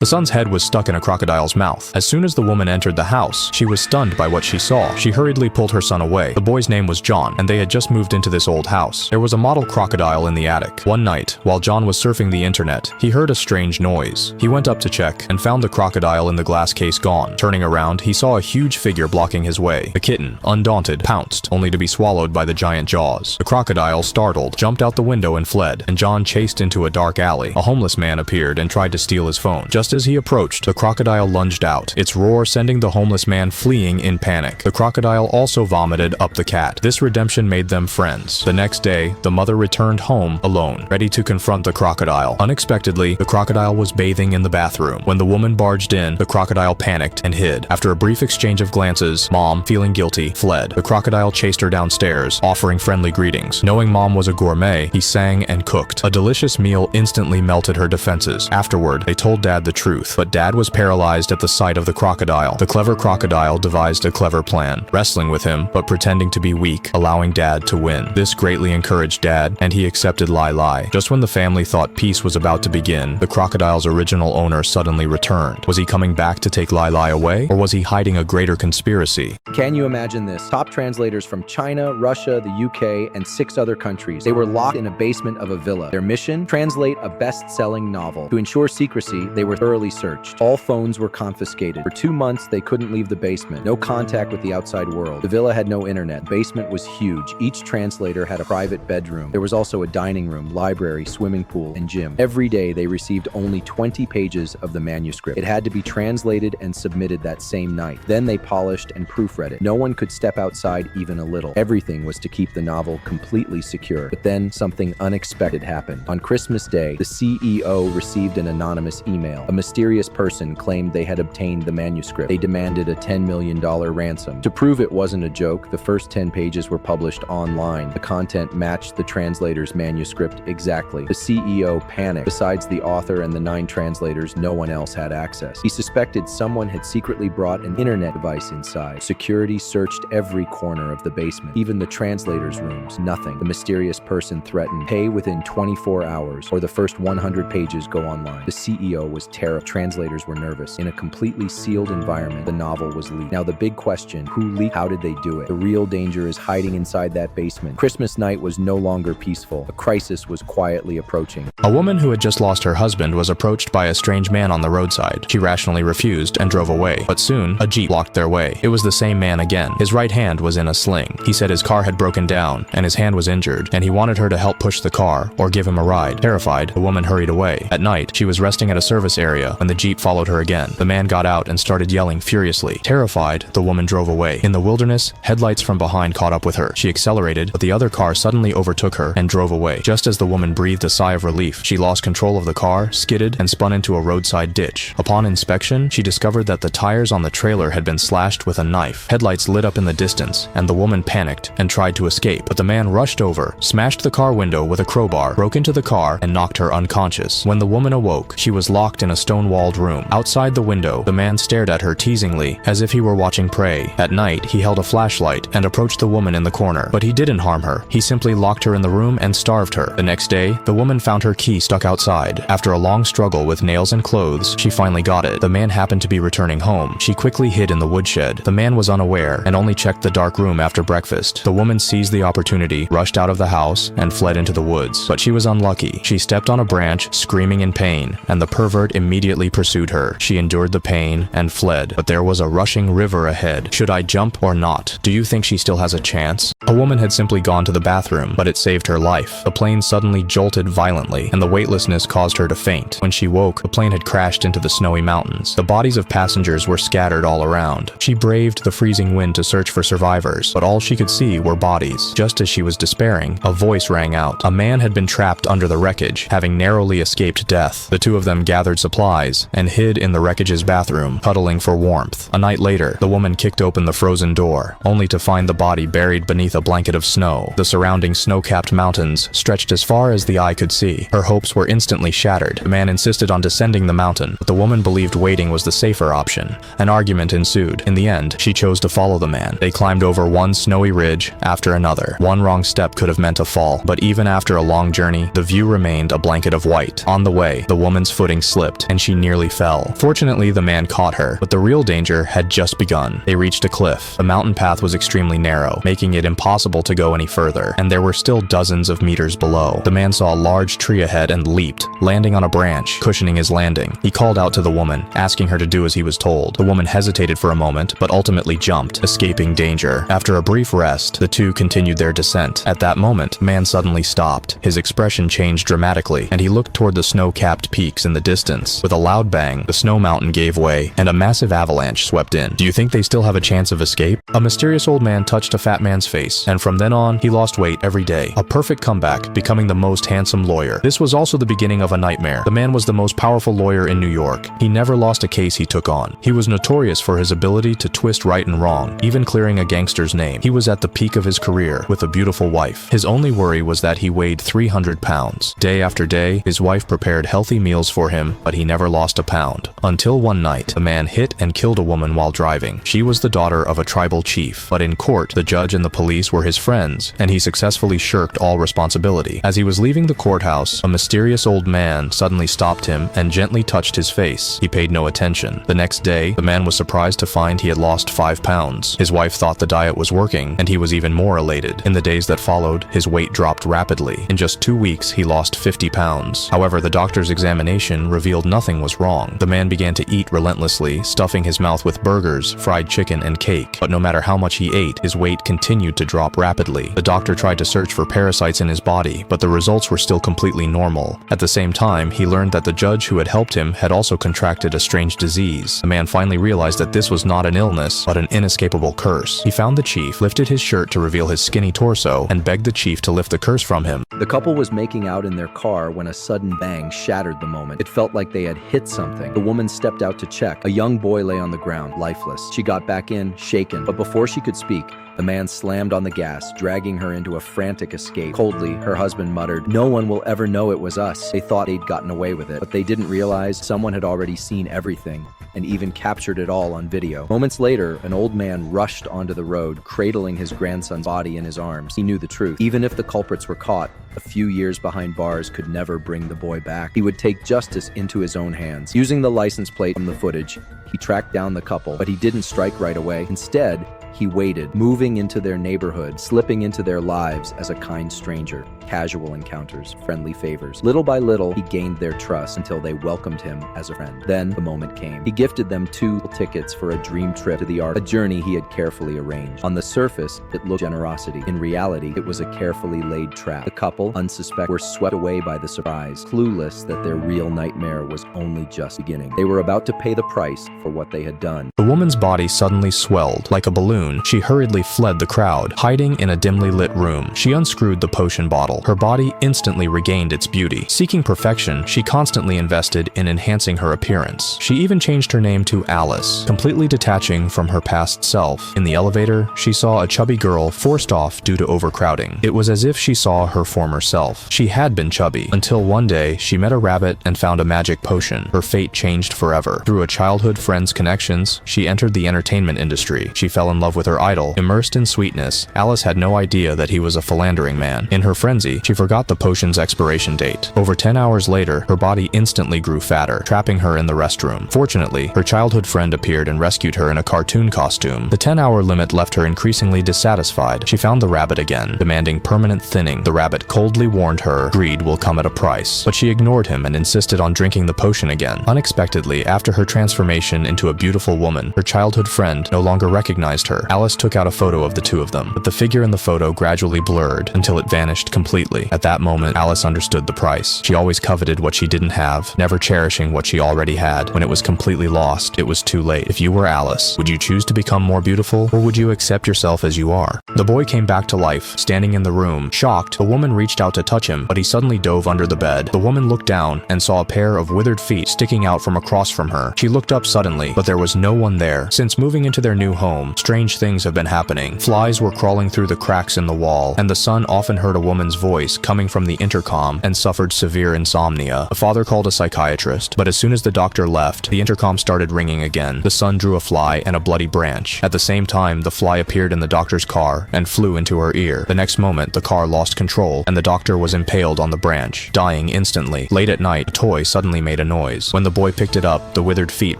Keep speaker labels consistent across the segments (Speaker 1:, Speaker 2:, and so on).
Speaker 1: The son's head was stuck in a crocodile's mouth. As soon as the woman entered the house, she was stunned by what she saw. She hurriedly pulled her son away. The boy's name was John, and they had just moved into this old house. There was a model crocodile in the attic. One night, while John was surfing the internet, he heard a strange noise. He went up to check and found the crocodile in the glass case gone. Turning around, he saw a huge figure blocking his way. The kitten, undaunted, pounced, only to be swallowed by the giant jaws. The crocodile, startled, jumped out the window and fled, and John chased into a dark alley. A homeless man appeared and tried to steal his phone. Just as he approached, the crocodile lunged out, its roar sending the homeless man fleeing in panic. The crocodile also vomited up the cat. This redemption made them friends. The next day, the mother returned home alone, ready to confront the crocodile. Unexpectedly, the crocodile was bathing in the bathroom. When the woman barged in, the crocodile panicked and hid. After a brief exchange of glances, Mom, feeling guilty, fled. The crocodile chased her downstairs, offering friendly greetings. Knowing Mom was a gourmet, he sang and cooked. A delicious meal instantly melted her defenses. Afterward, they told Dad the truth, but Dad was paralyzed at the sight of the crocodile. The clever crocodile devised a clever plan, wrestling with him, but pretending to be weak, allowing Dad to win. This greatly encouraged Dad, and he accepted Lai Lai. Just when the family thought peace was about to begin, the crocodile's original owner suddenly returned. Was he coming back to take Lai Lai away, or was he hiding a greater conspiracy?
Speaker 2: Can you imagine this? Top translators from China, Russia, the UK, and 6 other countries. They were locked in a basement of a villa. Their mission? Translate a best-selling novel. To ensure secrecy, they were thoroughly searched. All phones were confiscated. For 2 months, they couldn't leave the basement. No contact with the outside world. The villa had no internet. The basement was huge. Each translator had a private bedroom. There was also a dining room, library, swimming pool, and gym. Every day, they received only 20 pages of the manuscript. It had to be translated and submitted that same night. Then they polished and proofread it. No one could step outside even a little. Everything was to keep the novel completely secure. But then something unexpected happened. On Christmas Day, the CEO received an anonymous email. A mysterious person claimed they had obtained the manuscript. They demanded a $10 million ransom. To prove it wasn't a joke, the first 10 pages were published online. The content matched the translator's manuscript exactly. The CEO panicked. Besides the author and the 9 translators, no one else had access. He suspected someone had secretly brought an internet device inside. Security searched every corner of the basement, even the translators' rooms. Nothing. The mysterious person threatened, pay within 24 hours or the first 100 pages go online. The CEO was terrified. Translators were nervous. In a completely sealed environment, the novel was leaked. Now the big question, who leaked? How did they do it? The real danger is hiding inside that basement. Christmas night was no longer peaceful. A crisis was quietly approaching.
Speaker 1: A woman who had just lost her husband was approached by a strange man on the roadside. She rationally refused and drove away. But soon, a jeep blocked their way. It was the same man again. His right hand was in a sling. He said his car had broken down and his hand was injured, and he wanted her to help push the car or give him a ride. Terrified, the woman hurried away. At night, she was resting at a service area when the jeep followed her again. The man got out and started yelling furiously. Terrified, the woman drove away. In the wilderness, headlights from behind caught up with her. She accelerated, but the other car suddenly overtook her and drove away. Just as the woman breathed a sigh of relief, she lost control of the car, skidded, and spun into a roadside ditch. Upon inspection, she discovered that the tires on the trailer had been slashed with a knife. Headlights lit up in the distance, and the woman panicked and tried to escape, but the man rushed over, smashed the car window with a crowbar, broke into the car, and knocked her unconscious. When the woman awoke, she was locked in a stone-walled room. Outside the window, the man stared at her teasingly, as if he were watching prey. At night, he held a flashlight and approached the woman in the corner, but he didn't harm her. He simply locked her in the room and starved her. The next day, the woman found her key stuck outside. After a long struggle with nails and clothes, she finally got it. The man happened to be returning home. She quickly hid in the woodshed. The man was unaware and only checked the dark room after breakfast. The woman seized the opportunity, rushed out of the house, and fled into the woods. But she was unlucky. She stepped on a branch, screaming in pain, and the pervert immediately pursued her. She endured the pain and fled, but there was a rushing river ahead. Should I jump or not? Do you think she still has a chance? A woman had simply gone to the bathroom, but it saved her life. The plane suddenly jolted violently, and the weightlessness caused her to faint. When she woke, the plane had crashed into the snowy mountains. The bodies of passengers were scattered all around. She braved the freezing wind to search for survivors, but all she could see were bodies. Just as she was despairing, a voice rang out. A man had been trapped under the wreckage, having narrowly escaped death. The two of them gathered supplies and hid in the wreckage's bathroom, huddling for warmth. A night later, the woman kicked open the frozen door, only to find the body buried beneath a blanket of snow. The surrounding snow-capped mountains stretched as far as the eye could see. Her hopes were instantly shattered. The man insisted on descending the mountain, but the woman believed waiting was the safer option. An argument ensued. In the end, she chose to follow the man. They climbed over one snowy ridge after another. One wrong step could have meant a fall, but even after a long journey, the view remained a blanket of white. On the way, the woman's footing slipped, height, and she nearly fell. Fortunately, the man caught her, but the real danger had just begun. They reached a cliff. The mountain path was extremely narrow, making it impossible to go any further, and there were still dozens of meters below. The man saw a large tree ahead and leaped, landing on a branch, cushioning his landing. He called out to the woman, asking her to do as he was told. The woman hesitated for a moment, but ultimately jumped, escaping danger. After a brief rest, the two continued their descent. At that moment, the man suddenly stopped. His expression changed dramatically, and he looked toward the snow-capped peaks in the distance. With a loud bang, the snow mountain gave way, and a massive avalanche swept in. Do you think they still have a chance of escape? A mysterious old man touched a fat man's face, and from then on, he lost weight every day. A perfect comeback, becoming the most handsome lawyer. This was also the beginning of a nightmare. The man was the most powerful lawyer in New York. He never lost a case he took on. He was notorious for his ability to twist right and wrong, even clearing a gangster's name. He was at the peak of his career, with a beautiful wife. His only worry was that he weighed 300 pounds. Day after day, his wife prepared healthy meals for him, but he never lost a pound. Until one night, the man hit and killed a woman while driving. She was the daughter of a tribal chief, but in court, the judge and the police were his friends, and he successfully shirked all responsibility. As he was leaving the courthouse, a mysterious old man suddenly stopped him and gently touched his face. He paid no attention. The next day, the man was surprised to find he had lost 5 pounds. His wife thought the diet was working, and he was even more elated. In the days that followed, his weight dropped rapidly. In just 2 weeks, he lost 50 pounds. However, the doctor's examination revealed nothing was wrong. The man began to eat relentlessly, stuffing his mouth with burgers, fried chicken, and cake. But no matter how much he ate, his weight continued to drop rapidly. The doctor tried to search for parasites in his body, but the results were still completely normal. At the same time, he learned that the judge who had helped him had also contracted a strange disease. The man finally realized that this was not an illness, but an inescapable curse. He found the chief, lifted his shirt to reveal his skinny torso, and begged the chief to lift the curse from him.
Speaker 2: The couple was making out in their car when a sudden bang shattered the moment. It felt like they had hit something. The woman stepped out to check. A young boy lay on the ground, lifeless. She got back in, shaken, but before she could speak, the man slammed on the gas, dragging her into a frantic escape. Coldly, her husband muttered, "No one will ever know it was us." They thought they'd gotten away with it, but they didn't realize someone had already seen everything and even captured it all on video. Moments later, an old man rushed onto the road, cradling his grandson's body in his arms. He knew the truth. Even if the culprits were caught, a few years behind bars could never bring the boy back. He would take justice into his own hands. Using the license plate from the footage, he tracked down the couple, but he didn't strike right away. Instead, he waited, moving into their neighborhood, slipping into their lives as a kind stranger. Casual encounters, friendly favors. Little by little, he gained their trust until they welcomed him as a friend. Then the moment came. He gifted them 2 tickets for a dream trip to the Arctic, a journey he had carefully arranged. On the surface, it looked generosity. In reality, it was a carefully laid trap. The couple, unsuspecting, were swept away by the surprise, clueless that their real nightmare was only just beginning. They were about to pay the price for what they had done.
Speaker 1: The woman's body suddenly swelled. Like a balloon, she hurriedly fled the crowd, hiding in a dimly lit room. She unscrewed the potion bottle. Her body instantly regained its beauty. Seeking perfection, she constantly invested in enhancing her appearance. She even changed her name to Alice, completely detaching from her past self. In the elevator, she saw a chubby girl forced off due to overcrowding. It was as if she saw her former self. She had been chubby, until one day she met a rabbit and found a magic potion. Her fate changed forever. Through a childhood friend's connections, she entered the entertainment industry. She fell in love with her idol. Immersed in sweetness, Alice had no idea that he was a philandering man. In her frenzy, she forgot the potion's expiration date. Over 10 hours later, her body instantly grew fatter, trapping her in the restroom. Fortunately, her childhood friend appeared and rescued her in a cartoon costume. The 10-hour limit left her increasingly dissatisfied. She found the rabbit again, demanding permanent thinning. The rabbit coldly warned her, greed will come at a price. But she ignored him and insisted on drinking the potion again. Unexpectedly, after her transformation into a beautiful woman, her childhood friend no longer recognized her. Alice took out a photo of the two of them, but the figure in the photo gradually blurred until it vanished completely. At that moment, Alice understood the price. She always coveted what she didn't have, never cherishing what she already had. When it was completely lost, it was too late. If you were Alice, would you choose to become more beautiful, or would you accept yourself as you are? The boy came back to life, standing in the room. Shocked, the woman reached out to touch him, but he suddenly dove under the bed. The woman looked down and saw a pair of withered feet sticking out from across from her. She looked up suddenly, but there was no one there. Since moving into their new home, strange things have been happening. Flies were crawling through the cracks in the wall, and the son often heard a woman's voice coming from the intercom and suffered severe insomnia. The father called a psychiatrist, but as soon as the doctor left, the intercom started ringing again. The son drew a fly and a bloody branch. At the same time, the fly appeared in the doctor's car and flew into her ear. The next moment, the car lost control and the doctor was impaled on the branch, dying instantly. Late at night, a toy suddenly made a noise. When the boy picked it up, the withered feet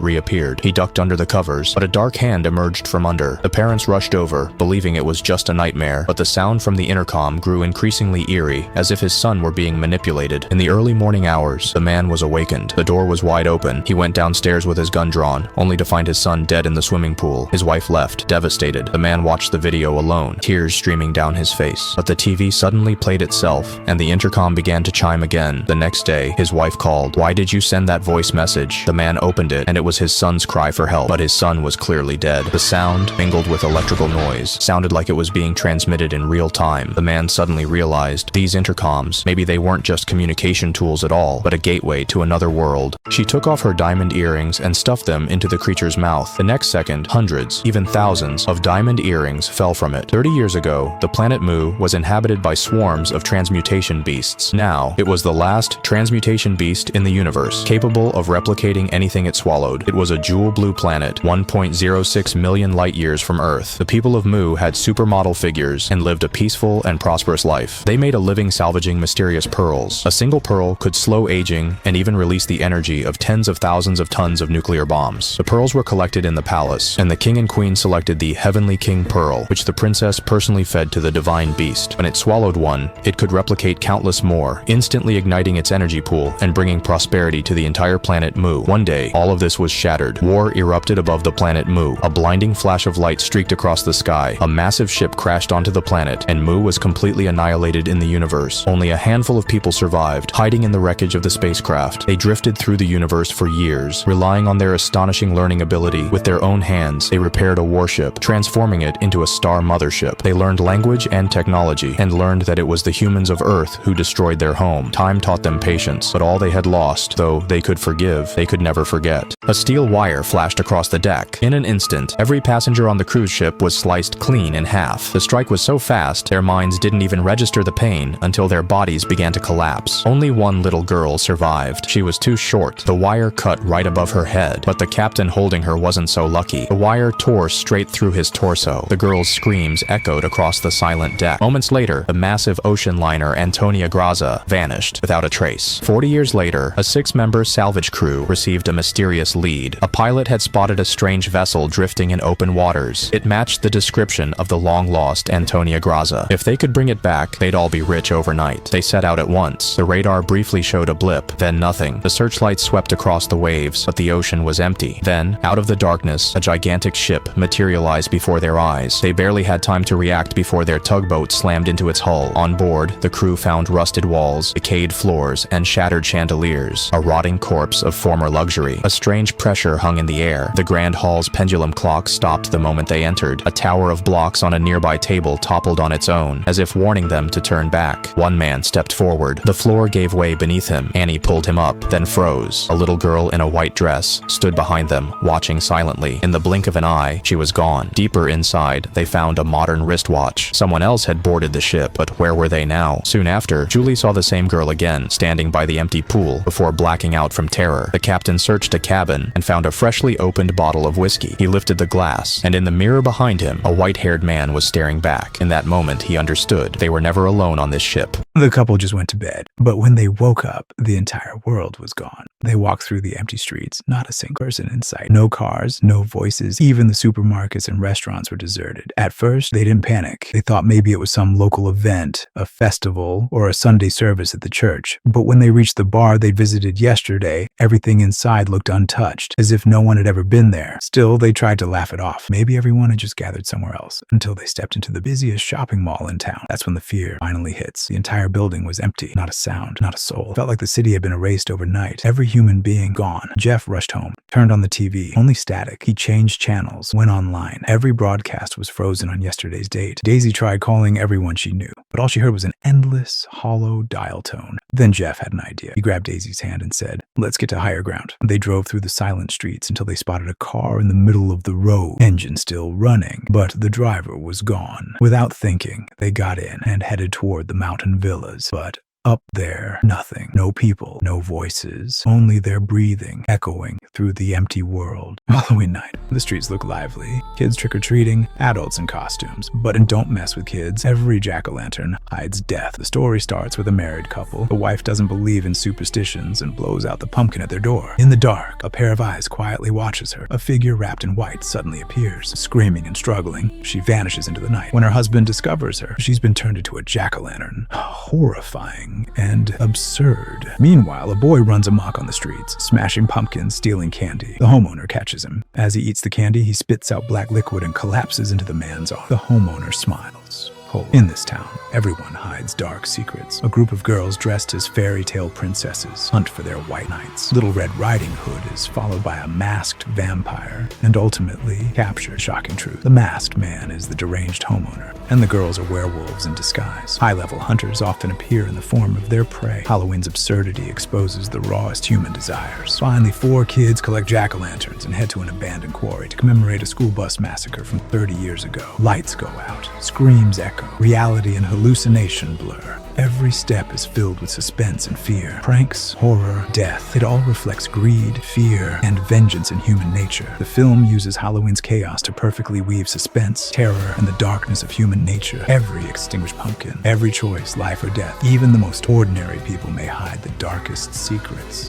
Speaker 1: reappeared. He ducked under the covers, but a dark hand emerged from under. The parents rushed over, believing it was just a nightmare, but the sound from the intercom grew increasingly eerie, as if his son were being manipulated. In the early morning hours, the man was awakened. The door was wide open. He went downstairs with his gun drawn, only to find his son dead in the swimming pool. His wife left, devastated. The man watched the video alone, tears streaming down his face. But the TV suddenly played itself, and the intercom began to chime again. The next day, his wife called. "Why did you send that voice message?" The man opened it, and it was his son's cry for help, but his son was clearly dead. The sound, mingled with electrical noise, sounded like it was being transmitted in real time. The man suddenly realized these intercoms, maybe they weren't just communication tools at all, but a gateway to another world. She took off her diamond earrings and stuffed them into the creature's mouth. The next second, hundreds, even thousands, of diamond earrings fell from it. 30 years ago, the planet Mu was inhabited by swarms of transmutation beasts. Now, it was the last transmutation beast in the universe, capable of replicating anything it swallowed. It was a jewel blue planet, 1.06 million light years from Earth. The people of Mu had supermodel figures and lived a peaceful and prosperous life. They made a living salvaging mysterious pearls. A single pearl could slow aging and even release the energy of tens of thousands of tons of nuclear bombs. The pearls were collected in the palace, and the king and queen selected the Heavenly King Pearl, which the princess personally fed to the divine beast. When it swallowed one, it could replicate countless more, instantly igniting its energy pool and bringing prosperity to the entire planet Mu. One day, all of this was shattered. War erupted above the planet Mu. A blinding flash of light streaked across the sky. A massive ship crashed onto the planet, and Mu was completely annihilated in the universe. Only a handful of people survived, hiding in the wreckage of the spacecraft. They drifted through the universe for years, relying on their astonishing learning ability. With their own hands, they repaired a warship, transforming it into a star mothership. They learned language and technology, and learned that it was the humans of Earth who destroyed their home. Time taught them patience, but all they had lost, though they could forgive, they could never forget. A steel wire flashed across the deck. In an instant, every passenger on the cruise ship was sliced clean in half. The strike was so fast, their minds didn't even register the pain until their bodies began to collapse. Only one little girl survived. She was too short. The wire cut right above her head, but the captain holding her wasn't so lucky. The wire tore straight through his torso. The girl's screams echoed across the silent deck. Moments later, the massive ocean liner Antonia Grazia vanished without a trace. 40 years later, a 6-member salvage crew received a mysterious lead. A pilot had spotted a strange vessel drifting in open waters. It matched the description of the long-lost Antonia Grazia. If they could bring it back, they'd all be rich overnight. They set out at once. The radar briefly showed a blip, then nothing. The searchlights swept across the waves, but the ocean was empty. Then, out of the darkness, a gigantic ship materialized before their eyes. They barely had time to react before their tugboat slammed into its hull. On board, the crew found rusted walls, decayed floors, and shattered chandeliers, a rotting corpse of former luxury. A strange pressure hung in the air. The Grand Hall's pendulum clock stopped the moment they entered. A tower of blocks on a nearby table toppled on its own, as if warning them to turn back. One man stepped forward. The floor gave way beneath him. Annie pulled him up, then froze. A little girl in a white dress stood behind them, watching silently. In the blink of an eye, she was gone. Deeper inside, they found a modern wristwatch. Someone else had boarded the ship, but where were they now? Soon after, Julie saw the same girl again, standing by the empty pool, before blacking out from terror. The captain searched a cabin and found a freshly opened bottle of whiskey. He lifted the glass, and in the mirror behind him, a white-haired man was staring back. In that moment, he understood they were never alone on this ship.
Speaker 3: The couple just went to bed, but when they woke up, the entire world was gone. They walked through the empty streets, not a single person in sight. No cars, no voices. Even the supermarkets and restaurants were deserted. At first, they didn't panic. They thought maybe it was some local event, a festival, or a Sunday service at the church. But when they reached the bar they'd visited yesterday, everything inside looked untouched, as if no one had ever been there. Still, they tried to laugh it off. Maybe everyone had just gathered somewhere else, until they stepped into the busiest shopping mall in town. That's when the fear finally hits. The entire building was empty. Not a sound, not a soul. It felt like the city had been erased overnight. Every human being gone. Jeff rushed home, Turned on the TV. Only static. He changed channels. Went online. Every broadcast was frozen on yesterday's date. Daisy tried calling everyone she knew, but all she heard was an endless, hollow dial tone. Then Jeff had an idea. He grabbed Daisy's hand and said, "Let's get to higher ground." They drove through the silent streets until they spotted a car in the middle of the road, engine still running, but the driver was gone. Without thinking, they got in and headed toward the mountain villas, but up there, nothing. No people, no voices, only their breathing echoing through the empty world. Halloween night. The streets look lively. Kids trick-or-treating, adults in costumes. But in Don't Mess with Kids, every jack-o'-lantern hides death. The story starts with a married couple. The wife doesn't believe in superstitions and blows out the pumpkin at their door. In the dark, a pair of eyes quietly watches her. A figure wrapped in white suddenly appears, screaming and struggling. She vanishes into the night. When her husband discovers her, she's been turned into a jack-o'-lantern. Horrifying and absurd. Meanwhile, a boy runs amok on the streets, smashing pumpkins, stealing candy. The homeowner catches him. As he eats the candy, he spits out black liquid and collapses into the man's arm. The homeowner smiles. In this town, everyone hides dark secrets. A group of girls dressed as fairy tale princesses hunt for their white knights. Little Red Riding Hood is followed by a masked vampire and ultimately captured. Shocking truth. The masked man is the deranged homeowner, and the girls are werewolves in disguise. High-level hunters often appear in the form of their prey. Halloween's absurdity exposes the rawest human desires. Finally, 4 kids collect jack-o'-lanterns and head to an abandoned quarry to commemorate a school bus massacre from 30 years ago. Lights go out. Screams echo. Reality and hallucination blur. Every step is filled with suspense and fear. Pranks, horror, death. It all reflects greed, fear, and vengeance in human nature. The film uses Halloween's chaos to perfectly weave suspense, terror, and the darkness of human nature. Every extinguished pumpkin, every choice, life or death. Even the most ordinary people may hide the darkest secrets.